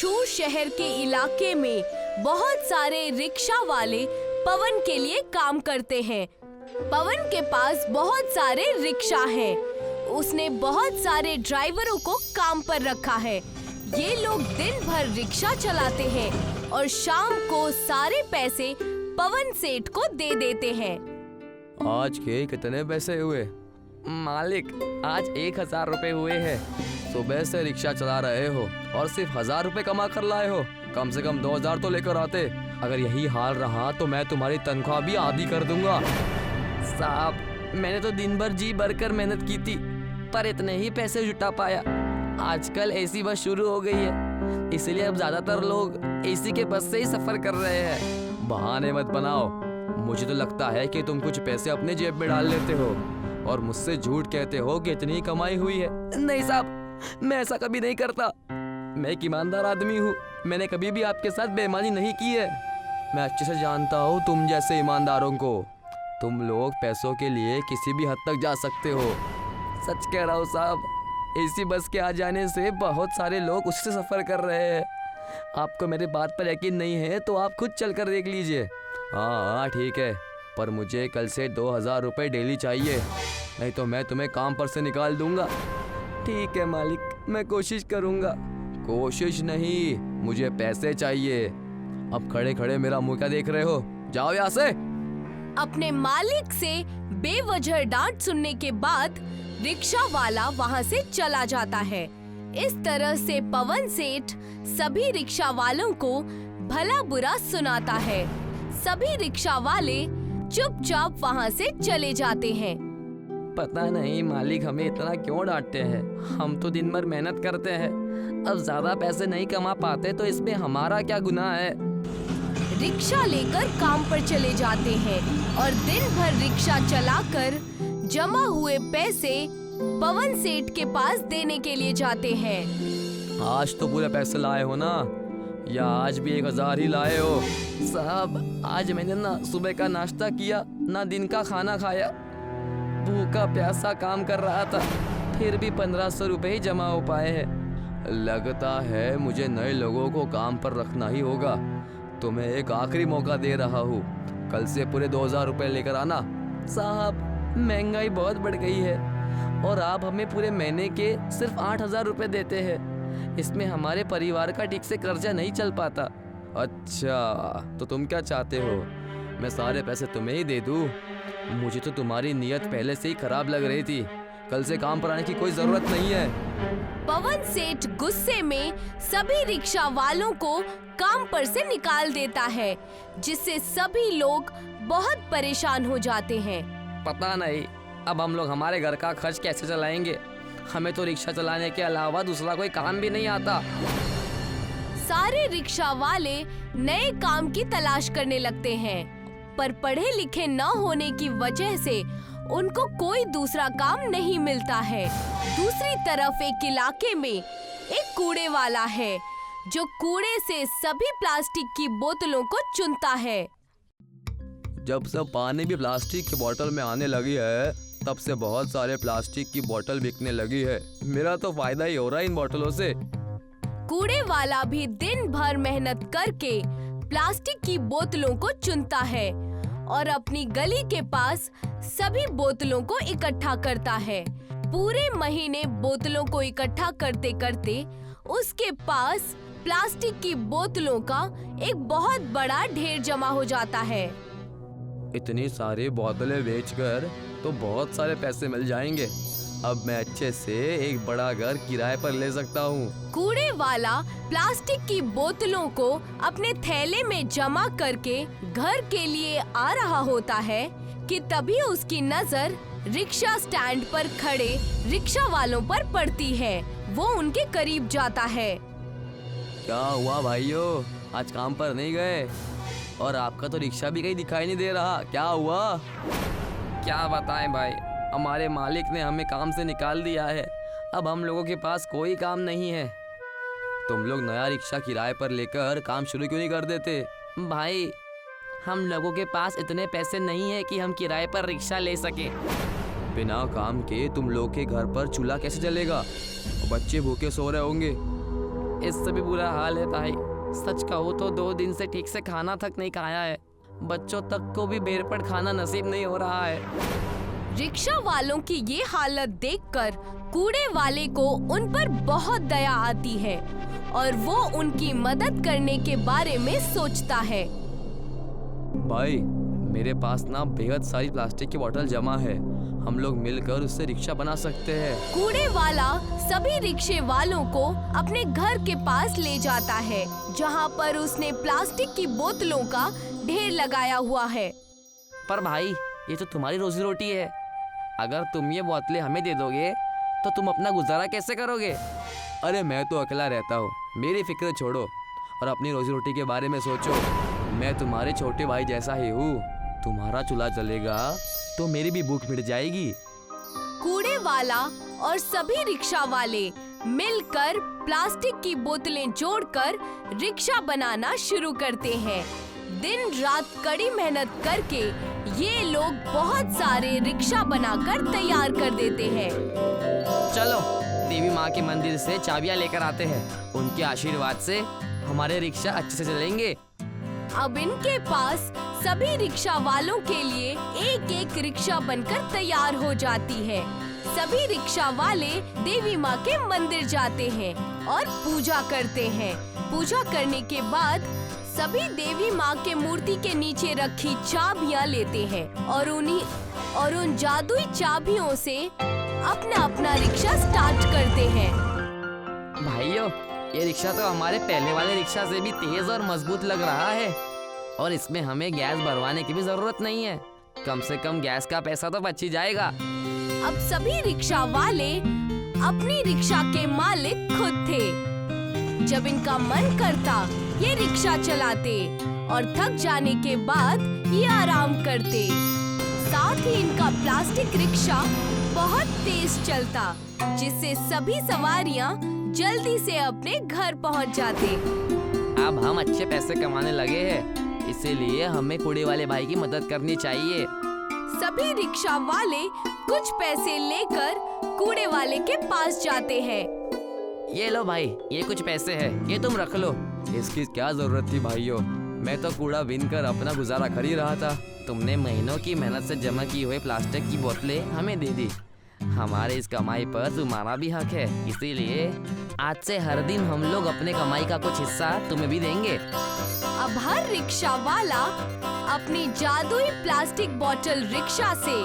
मशहूर शहर के इलाके में बहुत सारे रिक्शा वाले पवन के लिए काम करते हैं। पवन के पास बहुत सारे रिक्शा हैं। उसने बहुत सारे ड्राइवरों को काम पर रखा है। ये लोग दिन भर रिक्शा चलाते हैं और शाम को सारे पैसे पवन सेठ को दे देते हैं। आज के कितने पैसे हुए? मालिक, आज 1000 रुपए हुए हैं। सुबह से रिक्शा चला रहे हो और सिर्फ 1000 रुपए कमा कर लाए हो। कम से कम 2000 तो लेकर आते। अगर यही हाल रहा तो मैं तुम्हारी तनख्वाह भी आधी कर दूंगा। साहब, मैंने तो दिन भर जी भरकर मेहनत की थी, पर इतने ही पैसे जुटा पाया। आजकल एसी बस शुरू हो गई है, इसलिए अब ज्यादातर लोग एसी के बस से ही सफर कर रहे हैं। बहाने मत बनाओ। मुझे तो लगता है कि तुम कुछ पैसे अपने जेब में डाल लेते हो और मुझसे झूठ कहते हो कि इतनी कमाई हुई है। नहीं साहब, मैं ऐसा कभी नहीं करता। मैं एक ईमानदार आदमी हूँ। मैंने कभी भी आपके साथ बेईमानी नहीं की है। मैं अच्छे से जानता हूँ तुम जैसे ईमानदारों को। तुम लोग पैसों के लिए किसी भी हद तक जा सकते हो। सच कह रहा हूँ साहब, एसी बस के आ जाने से बहुत सारे लोग उससे सफर कर रहे हैं। आपको मेरे बात पर यकीन नहीं है तो आप खुद चल कर देख लीजिए। हाँ ठीक है, पर मुझे कल से 2000 रुपये डेली चाहिए, नहीं तो मैं तुम्हें काम पर से निकाल दूंगा। ठीक है मालिक, मैं कोशिश करूंगा। कोशिश नहीं, मुझे पैसे चाहिए। अब खड़े खड़े मेरा मुंह क्या देख रहे हो? जाओ यहाँ से। अपने मालिक से बेवजह डांट सुनने के बाद रिक्शा वाला वहाँ से चला जाता है। इस तरह से पवन सेठ सभी रिक्शा वालों को भला बुरा सुनाता है। सभी रिक्शा वाले चुपचाप वहाँ से चले जाते हैं। पता नहीं मालिक हमें इतना क्यों डांटते हैं। हम तो दिन भर मेहनत करते हैं। अब ज्यादा पैसे नहीं कमा पाते तो इसमें हमारा क्या गुनाह है। रिक्शा लेकर काम पर चले जाते हैं और दिन भर रिक्शा चलाकर जमा हुए पैसे पवन सेठ के पास देने के लिए जाते हैं। आज तो पूरे पैसे लाए हो ना, या आज भी 1000 ही लाए हो? साहब, आज मैंने ना सुबह का नाश्ता किया, ना दिन का खाना खाया। भूखा प्यासा काम कर रहा था, फिर भी 1500 रुपए ही जमा हो पाए हैं। लगता है मुझे नए लोगों को काम पर रखना ही होगा। तुम्हें एक आखिरी मौका दे रहा हूँ, कल से पूरे 2000 रुपए लेकर आना। साहब, महंगाई बहुत बढ़ गई है और आप हमें पूरे महीने के सिर्फ 8000 रुपए देते हैं। इसमें हमारे परिवार का ठीक से कर्जा नहीं चल पाता। अच्छा, तो तुम क्या चाहते हो? मैं सारे पैसे तुम्हें ही दे दूँ? मुझे तो तुम्हारी नीयत पहले से ही खराब लग रही थी। कल से काम पर आने की कोई जरूरत नहीं है। पवन सेठ गुस्से में सभी रिक्शा वालों को काम पर से निकाल देता है, जिससे सभी लोग बहुत परेशान हो जाते हैं। पता नहीं अब हम लोग हमारे घर का खर्च कैसे चलाएंगे। हमें तो रिक्शा चलाने के अलावा दूसरा कोई काम भी नहीं आता। सारे रिक्शा वाले नए काम की तलाश करने लगते हैं, पर पढ़े लिखे न होने की वजह से उनको कोई दूसरा काम नहीं मिलता है। दूसरी तरफ एक इलाके में एक कूड़े वाला है, जो कूड़े से सभी प्लास्टिक की बोतलों को चुनता है। जब से पानी भी प्लास्टिक की बोतल में आने लगी है, तब से बहुत सारे प्लास्टिक की बोतल बिकने लगी है। मेरा तो फायदा ही हो रहा है इन बोतलों से। कूड़े वाला भी दिन भर मेहनत करके प्लास्टिक की बोतलों को चुनता है और अपनी गली के पास सभी बोतलों को इकट्ठा करता है। पूरे महीने बोतलों को इकट्ठा करते करते उसके पास प्लास्टिक की बोतलों का एक बहुत बड़ा ढेर जमा हो जाता है। इतनी सारी बोतलें बेचकर तो बहुत सारे पैसे मिल जाएंगे। अब मैं अच्छे से एक बड़ा घर किराए पर ले सकता हूँ। कूड़े वाला प्लास्टिक की बोतलों को अपने थैले में जमा करके घर के लिए आ रहा होता है कि तभी उसकी नजर रिक्शा स्टैंड पर खड़े रिक्शा वालों पर पड़ती है। वो उनके करीब जाता है। क्या हुआ भाइयों, आज काम पर नहीं गए? और आपका तो रिक्शा भी कहीं दिखाई नहीं दे रहा, क्या हुआ? क्या बताएं भाई, हमारे मालिक ने हमें काम से निकाल दिया है। अब हम लोगों के पास कोई काम नहीं है। तुम लोग नया रिक्शा किराए पर लेकर काम शुरू क्यों नहीं कर देते? भाई, हम लोगों के पास इतने पैसे नहीं है कि हम किराए पर रिक्शा ले सके। बिना काम के तुम लोग के घर पर चूल्हा कैसे जलेगा? बच्चे भूखे सो रहे होंगे। इससे भी बुरा हाल है भाई। सच कहूँ तो 2 दिन से ठीक से खाना तक नहीं खाया है। बच्चों तक को भी बेरपट खाना नसीब नहीं हो रहा है। रिक्शा वालों की ये हालत देखकर कूड़े वाले को उन पर बहुत दया आती है और वो उनकी मदद करने के बारे में सोचता है। भाई मेरे पास ना बेहद सारी प्लास्टिक की बोतल जमा है, हम लोग मिलकर उससे रिक्शा बना सकते हैं। कूड़े वाला सभी रिक्शे वालों को अपने घर के पास ले जाता है, जहाँ पर उसने प्लास्टिक की बोतलों का ढेर लगाया हुआ है। पर भाई ये तो तुम्हारी रोजी रोटी है, अगर तुम ये बोतलें हमें दे दोगे तो तुम अपना गुजारा कैसे करोगे? अरे मैं तो अकेला रहता हूँ, मेरी फिक्र छोड़ो और अपनी रोजी रोटी के बारे में सोचो। मैं तुम्हारे छोटे भाई जैसा ही हूँ, तुम्हारा चूल्हा जलेगा तो मेरी भी भूख मिट जाएगी। कूड़े वाला और सभी रिक्शा वाले मिलकर प्लास्टिक की बोतलें जोड़कर रिक्शा बनाना शुरू करते हैं। दिन रात कड़ी मेहनत करके ये लोग बहुत सारे रिक्शा बनाकर तैयार कर देते हैं। चलो देवी माँ के मंदिर से चाबियाँ लेकर आते हैं, उनके आशीर्वाद से हमारे रिक्शा अच्छे से चलेंगे। अब इनके पास सभी रिक्शा वालों के लिए एक एक रिक्शा बनकर तैयार हो जाती है। सभी रिक्शा वाले देवी माँ के मंदिर जाते हैं और पूजा करते हैं। पूजा करने के बाद सभी देवी माँ के मूर्ति के नीचे रखी चाबियाँ लेते हैं और उन जादुई चाबियों से अपना अपना रिक्शा स्टार्ट करते हैं। भाइयों ये रिक्शा तो हमारे पहले वाले रिक्शा से भी तेज और मजबूत लग रहा है और इसमें हमें गैस भरवाने की भी जरूरत नहीं है। कम से कम गैस का पैसा तो बच ही जाएगा। अब सभी रिक्शा वाले अपनी रिक्शा के मालिक खुद थे। जब इनका मन करता ये रिक्शा चलाते और थक जाने के बाद ये आराम करते। साथ ही इनका प्लास्टिक रिक्शा बहुत तेज चलता, जिससे सभी सवारियां जल्दी से अपने घर पहुंच जाते। अब हम अच्छे पैसे कमाने लगे हैं, इसीलिए हमें कूड़े वाले भाई की मदद करनी चाहिए। सभी रिक्शा वाले कुछ पैसे लेकर कूड़े वाले के पास जाते हैं। ये लो भाई, ये कुछ पैसे हैं, ये तुम रख लो। इसकी क्या जरूरत थी भाइयों, मैं तो कूड़ा बीन कर अपना गुजारा कर ही रहा था। तुमने महीनों की मेहनत से जमा की हुई प्लास्टिक की बोतलें हमें दे दी। हमारे इस कमाई पर तुम्हारा भी हक है, इसीलिए आज से हर दिन हम लोग अपने कमाई का कुछ हिस्सा तुम्हें भी देंगे। अब हर रिक्शा वाला अपनी जादुई प्लास्टिक बोतल रिक्शा से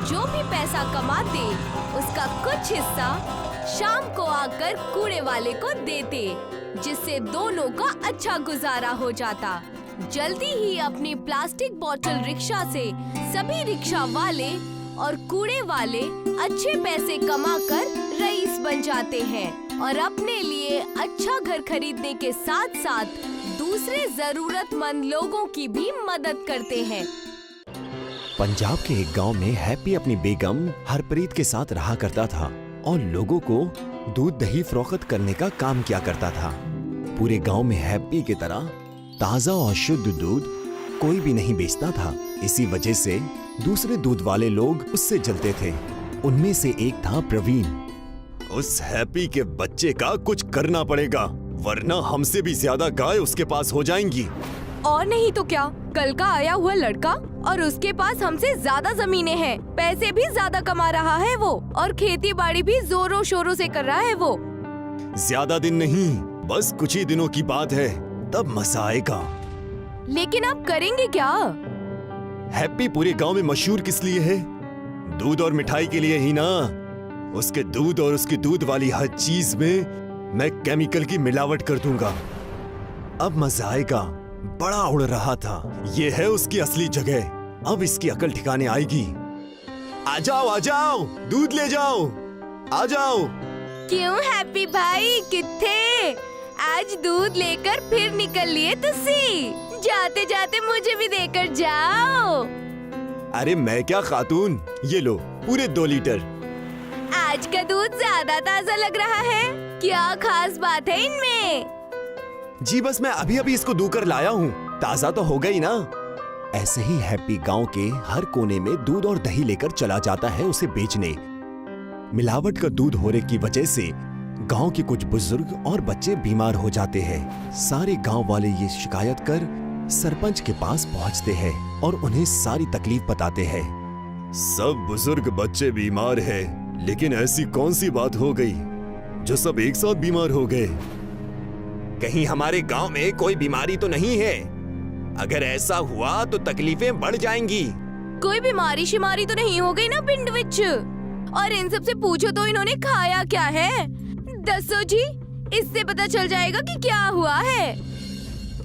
जो भी पैसा कमाते उसका कुछ हिस्सा शाम को आकर कूड़े वाले को देते, जिससे दोनों का अच्छा गुजारा हो जाता। जल्दी ही अपनी प्लास्टिक बोतल रिक्शा से सभी रिक्शा वाले और कूड़े वाले अच्छे पैसे कमाकर रईस बन जाते हैं और अपने लिए अच्छा घर खरीदने के साथ साथ दूसरे जरूरतमंद लोगों की भी मदद करते हैं। पंजाब के एक गांव में हैप्पी अपनी बेगम हरप्रीत के साथ रहा करता था और लोगों को दूध दही फरोख्त करने का काम किया करता था। पूरे गांव में हैप्पी की तरह ताजा और शुद्ध दूध कोई भी नहीं बेचता था। इसी वजह से दूसरे दूध वाले लोग उससे जलते थे। उनमें से एक था प्रवीण। उस हैप्पी के बच्चे का कुछ करना पड़ेगा, वरना हमसे भी ज्यादा गाय उसके पास हो जाएंगी। और नहीं तो क्या, कल का आया हुआ लड़का और उसके पास हमसे ज्यादा जमीनें हैं, पैसे भी ज्यादा कमा रहा है वो और खेती बाड़ी भी जोरों शोरों से कर रहा है वो। ज्यादा दिन नहीं, बस कुछ ही दिनों की बात है, तब मजा आएगा। लेकिन आप करेंगे क्या? हैप्पी पूरे गांव में मशहूर किस लिए है? दूध और मिठाई के लिए ही ना। उसके दूध और उसकी दूध वाली हर चीज में मैं केमिकल की मिलावट कर दूंगा। अब मजा आएगा। बड़ा उड़ रहा था, ये है उसकी असली जगह। अब इसकी अकल ठिकाने आएगी। आ जाओ, दूध ले जाओ, आ जाओ। क्यों हैप्पी भाई, किथे? आज दूध लेकर फिर निकल लिए तुसी? जाते जाते मुझे भी देकर जाओ। अरे मैं क्या खातून, ये लो पूरे 2 लीटर। आज का दूध ज्यादा ताजा लग रहा है, क्या खास बात है इनमें? जी बस मैं अभी अभी इसको दूकर लाया हूँ, ताजा तो हो गई ना। ऐसे ही हैप्पी गांव के हर कोने में दूध और दही लेकर चला जाता है उसे बेचने। मिलावट का दूध होने की वजह से गांव के कुछ बुजुर्ग और बच्चे बीमार हो जाते हैं। सारे गांव वाले ये शिकायत कर सरपंच के पास पहुंचते हैं और उन्हें सारी तकलीफ बताते हैं। सब बुजुर्ग बच्चे बीमार हैं, लेकिन ऐसी कौन सी बात हो गई जो सब एक साथ बीमार हो गए? कहीं हमारे गांव में कोई बीमारी तो नहीं है? अगर ऐसा हुआ तो तकलीफें बढ़ जाएंगी। कोई बीमारी शिमारी तो नहीं हो गई ना पिंड विच? और इन सब से पूछो तो इन्होंने खाया क्या है? दसो जी, इससे पता चल जाएगा कि क्या हुआ है।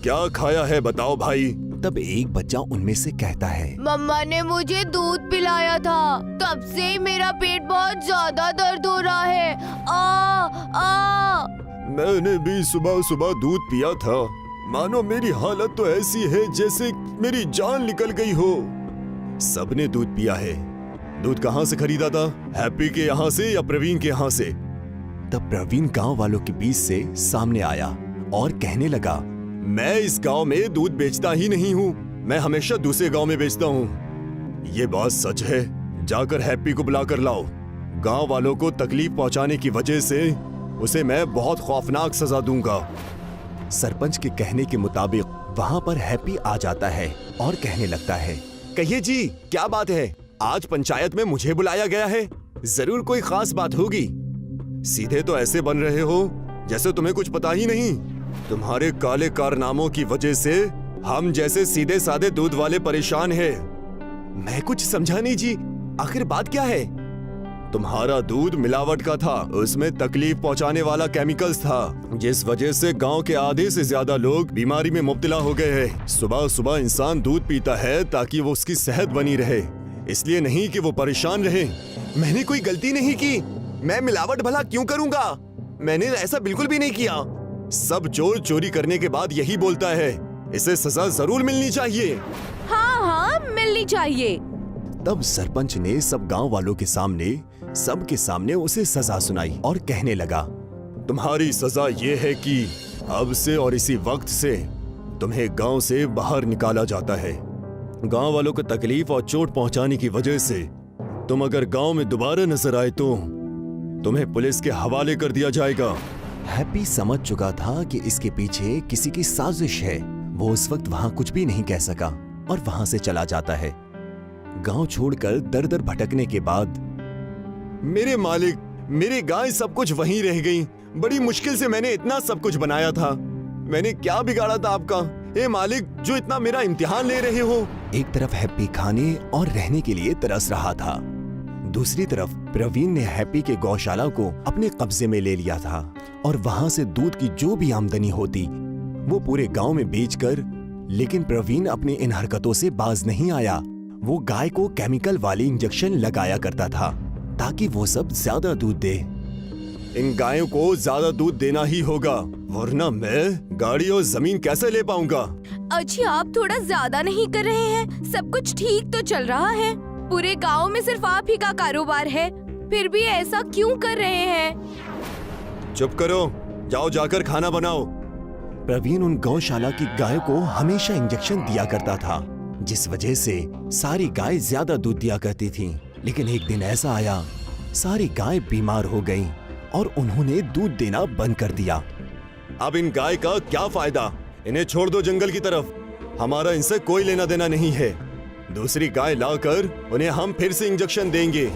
क्या खाया है बताओ भाई। तब एक बच्चा उनमें से कहता है, मम्मा ने मुझे दूध पिलाया था, तब से ही मेरा पेट बहुत ज्यादा दर्द हो रहा है। आ मैंने भी सुबह सुबह दूध पिया था। मानो मेरी हालत तो ऐसी है जैसे मेरी जान निकल गई हो। सबने दूध पिया है। दूध कहाँ से खरीदा था? हैप्पी के यहाँ से या प्रवीण के यहाँ से? तब प्रवीण गांव वालों के बीच से सामने आया और कहने लगा, मैं इस गांव में दूध बेचता ही नहीं हूँ, मैं हमेशा दूसरे गांव में बेचता हूँ। ये बात सच है। जाकर हैप्पी को बुला कर लाओ। गांव वालों को तकलीफ पहुंचाने की वजह से उसे मैं बहुत खौफनाक सजा दूंगा। सरपंच के कहने के मुताबिक वहाँ पर हैप्पी आ जाता है और कहने लगता है, कहिए जी, क्या बात है? आज पंचायत में मुझे बुलाया गया है, जरूर कोई खास बात होगी। सीधे तो ऐसे बन रहे हो जैसे तुम्हें कुछ पता ही नहीं। तुम्हारे काले कारनामों की वजह से हम जैसे सीधे साधे दूध वाले परेशान हैं। मैं कुछ समझा नहीं जी, आखिर बात क्या है? तुम्हारा दूध मिलावट का था, उसमें तकलीफ पहुंचाने वाला केमिकल्स था, जिस वजह से गांव के आधे से ज्यादा लोग बीमारी में मुब्तला हो गए हैं। सुबह सुबह इंसान दूध पीता है ताकि वो उसकी सेहत बनी रहे, इसलिए नहीं कि वो परेशान रहे। मैंने कोई गलती नहीं की, मैं मिलावट भला क्यों करूंगा? मैंने ऐसा बिल्कुल भी नहीं किया। सब चोर चोरी करने के बाद यही बोलता है, इसे सजा जरूर मिलनी चाहिए। हाँ, मिलनी चाहिए। तब सरपंच ने सब गांव वालों के सामने, सबके सामने उसे सजा सुनाई और कहने लगा, तुम्हारी सजा ये है कि अब से और इसी वक्त से तुम्हें गांव से बाहर निकाला जाता है। गांव वालों को तकलीफ और चोट पहुंचाने की वजह से तुम अगर गांव में दोबारा नजर आए तो तुम्हें पुलिस के हवाले कर दिया जाएगा। हैप्पी समझ चुका था कि इसके पीछे किसी की साजिश है। वो उस वक्त वहां कुछ भी नहीं कह सका और वहां से चला जाता है। गांव छोड़कर दर दर भटकने के बाद, मेरे मालिक, मेरी गाय सब कुछ वहीं रह गई। बड़ी मुश्किल से मैंने इतना सब कुछ बनाया था। मैंने क्या बिगाड़ा था आपका, ए मालिक, जो इतना मेरा इम्तिहान ले रहे हो? एक तरफ हैप्पी खाने और रहने के लिए तरस रहा था, दूसरी तरफ प्रवीण ने हैप्पी के गौशाला को अपने कब्जे में ले लिया था और वहां से दूध की जो भी आमदनी होती वो पूरे गांव में बेचकर, लेकिन प्रवीण अपनी इन हरकतों से बाज नहीं आया। वो गाय को केमिकल वाली इंजेक्शन लगाया करता था ताकि वो सब ज्यादा दूध दे। इन गायों को ज्यादा दूध देना ही होगा, वरना मैं गाड़ी और जमीन कैसे ले पाऊंगा? अच्छी, आप थोड़ा ज्यादा नहीं कर रहे हैं? सब कुछ ठीक तो चल रहा है। पूरे गांव में सिर्फ आप ही का कारोबार है, फिर भी ऐसा क्यों कर रहे हैं? चुप करो, जाओ जाकर खाना बनाओ। प्रवीण उन गौशाला की गाय को हमेशा इंजेक्शन दिया करता था, जिस वजह से सारी गाय ज्यादा दूध दिया करती थीं। लेकिन एक दिन ऐसा आया, सारी गाय बीमार हो गईं और उन्होंने दूध देना बंद कर दिया। अब इन गाय का क्या फायदा? इन्हें छोड़ दो जंगल की तरफ, हमारा इनसे कोई लेना देना नहीं है। दूसरी गाय लाकर उन्हें हम फिर से इंजेक्शन देंगे।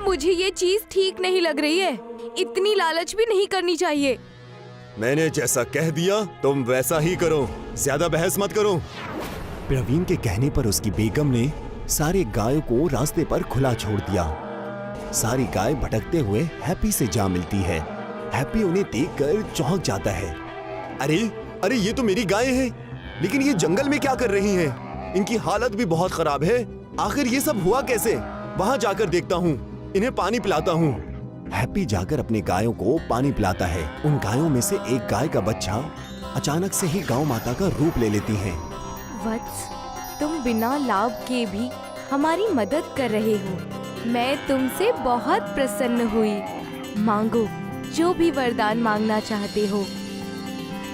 मुझे ये चीज ठीक नहीं लग रही है, इतनी लालच भी नहीं करनी चाहिए। मैंने जैसा कह दिया तुम वैसा ही करो, ज्यादा बहस मत करो। प्रवीण के कहने पर उसकी बेगम ने सारे गायों को रास्ते पर खुला छोड़ दिया। सारी गाय भटकते हुए हैप्पी से जा मिलती है। हैप्पी उन्हें देखकर चौंक जाता है। अरे अरे, ये तो मेरी गाय है, लेकिन ये जंगल में क्या कर रही हैं? इनकी हालत भी बहुत खराब है। आखिर ये सब हुआ कैसे? वहां जाकर देखता हूँ, इन्हें पानी पिलाता हूँ। हैप्पी जाकर अपने गायों को पानी पिलाता है। उन गायों में से एक गाय का बच्चा अचानक से ही गांव माता का रूप ले लेती है। वत्स, तुम बिना लाभ के भी हमारी मदद कर रहे हो। मैं तुमसे बहुत प्रसन्न हुई। मांगो, जो भी वरदान मांगना चाहते हो।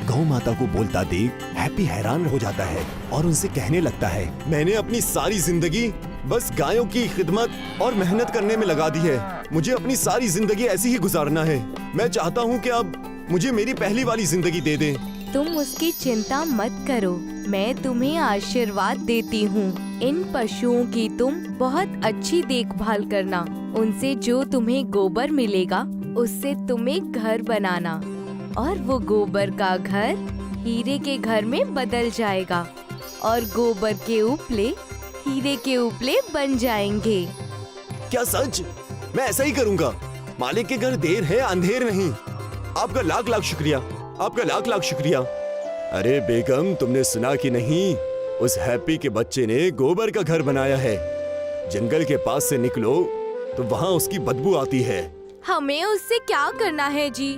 गौ माता को बोलता देख हैप्पी हैरान हो जाता है और उनसे कहने लगता है, मैंने अपनी सारी जिंदगी बस गायों की खिदमत और मेहनत करने में लगा दी है। मुझे अपनी सारी जिंदगी ऐसी ही गुजारना है। मैं चाहता हूँ कि आप मुझे मेरी पहली वाली जिंदगी दे दें। तुम उसकी चिंता मत करो, मैं तुम्हें आशीर्वाद देती हूँ। इन पशुओं की तुम बहुत अच्छी देखभाल करना। उनसे जो तुम्हें गोबर मिलेगा उससे तुम एक घर बनाना और वो गोबर का घर हीरे के घर में बदल जाएगा और गोबर के उपले हीरे के उपले बन जाएंगे। क्या सच? मैं ऐसा ही करूँगा। मालिक के घर देर है अंधेर नहीं। आपका लाख लाख शुक्रिया, आपका लाख लाख शुक्रिया। अरे बेगम, तुमने सुना कि नहीं? उस हैप्पी के बच्चे ने गोबर का घर बनाया है। जंगल के पास से निकलो तो वहाँ उसकी बदबू आती है। हमें उससे क्या करना है जी?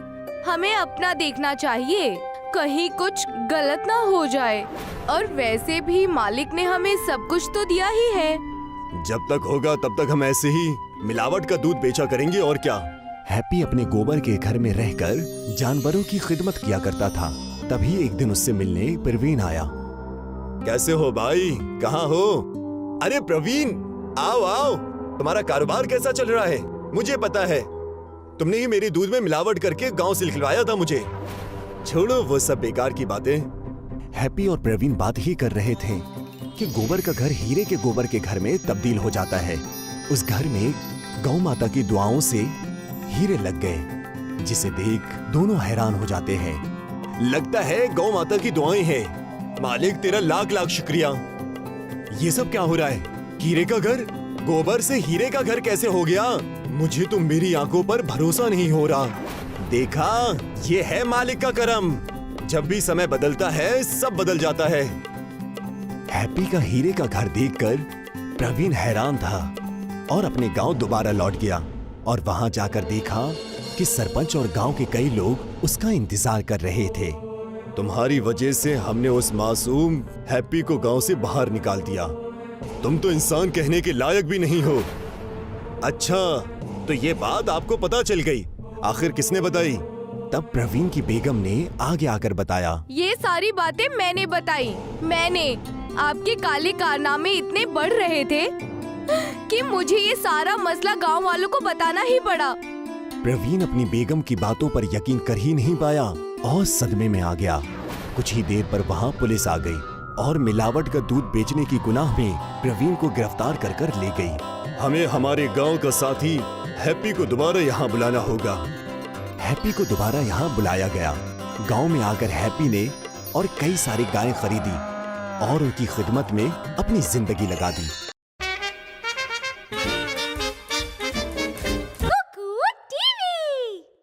हमें अपना देखना चाहिए, कहीं कुछ गलत ना हो जाए। और वैसे भी मालिक ने हमें सब कुछ तो दिया ही है। जब तक होगा तब तक हम ऐसे ही मिलावट का दूध बेचा करेंगे और क्या। हैप्पी अपने गोबर के घर में रहकर जानवरों की खिदमत किया करता था। तभी एक दिन उससे मिलने प्रवीण आया। कैसे हो भाई, कहाँ हो? अरे प्रवीण, आओ आओ, तुम्हारा कारोबार कैसा चल रहा है? मुझे पता है, तुमने ही मेरे दूध में मिलावट करके गांव से निकलवाया था मुझे। छोड़ो वो सब बेकार की बातें। हैप्पी और प्रवीण बात ही कर रहे थे कि गोबर का घर हीरे के गोबर के घर में तब्दील हो जाता है। उस घर में गौ माता की दुआओं से हीरे लग गए, जिसे देख दोनों हैरान हो जाते हैं। लगता है गौ माता की दुआएं हैं। मालिक तेरा लाख लाख शुक्रिया। ये सब क्या हो रहा है? हीरे का घर गोबर से हीरे का घर कैसे हो गया? मुझे तो मेरी आंखों पर भरोसा नहीं हो रहा। देखा, ये है मालिक का करम। जब भी समय बदलता है सब बदल जाता है। हैप्पी का हीरे का घर देखकर प्रवीण हैरान था और अपने गांव दोबारा लौट गया और वहां जाकर देखा कि सरपंच और गांव के कई लोग उसका इंतजार कर रहे थे। तुम्हारी वजह से हमने उस मासूम हैप्पी को गांव से बाहर निकाल दिया। तुम तो इंसान कहने के लायक भी नहीं हो। अच्छा, तो ये बात आपको पता चल गई। आखिर किसने बताई? तब प्रवीण की बेगम ने आगे आकर बताया। ये सारी बातें मैंने बताई। मैंने आपके काले कारनामे इतने बढ़ रहे थे कि मुझे ये सारा मसला गांव वालों को बताना ही पड़ा। प्रवीण अपनी बेगम की बातों पर यकीन कर ही नहीं पाया और सदमे में आ गया। कुछ ही देर पर वहाँ पुलिस आ गई और मिलावट का दूध बेचने की गुनाह में प्रवीण को गिरफ्तार कर ले गई। हमें हमारे गांव का साथी हैप्पी को दोबारा यहाँ बुलाना होगा। हैप्पी को दोबारा यहाँ बुलाया गया। गांव में आकर हैप्पी ने और कई सारी गायें खरीदी और उनकी खिदमत में अपनी जिंदगी लगा दी।